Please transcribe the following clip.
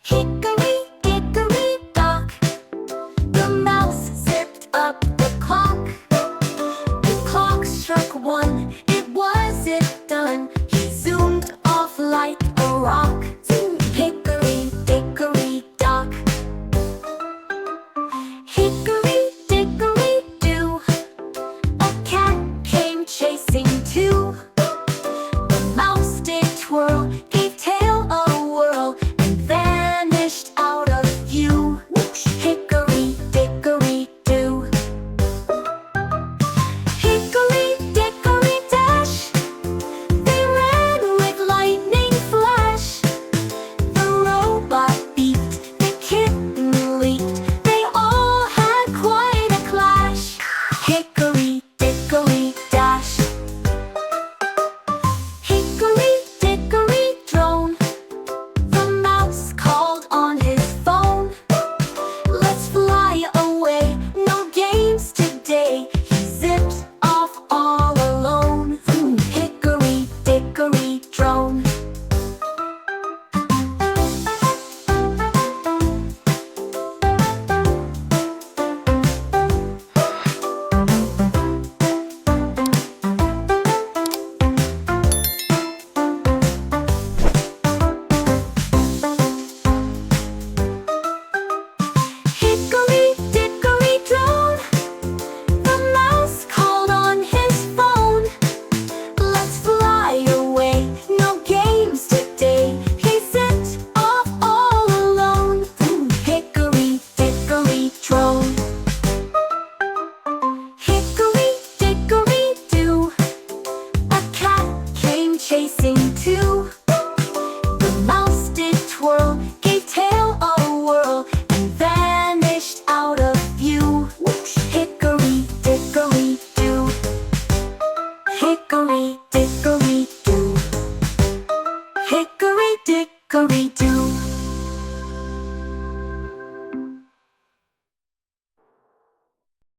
Hickory Dickory Dock. The mouse zipped up the clock. The clock struck one, it wasn't done. He zoomed off like a rock. Hickory Dickory Dock. Hickory dickory do, a cat came chasing too. The mouse did twirl, gave tail a whirl, and vanished out of view. Hickory dickory do. Hickory dickory dash, they ran with lightning flash. The robot beeped, the kitten leaped, they all had quite a clash. Hickory dickory dash. Hickory dickory drone, the mouse called on his phone. Let's fly away, no games today. He zipped off all alone. Hickory dickory drone. Hickory dickory drone, the mouse called on his phone. Let's fly away, no games today. He zipped off all alone. Hickory dickory drone. Hickory dickory do, a cat came chasing too. The mouse did twirl, gave tail a whirl, and vanished out of view. Hickory dickory do. Hickory dickory do. Hickory dickory do.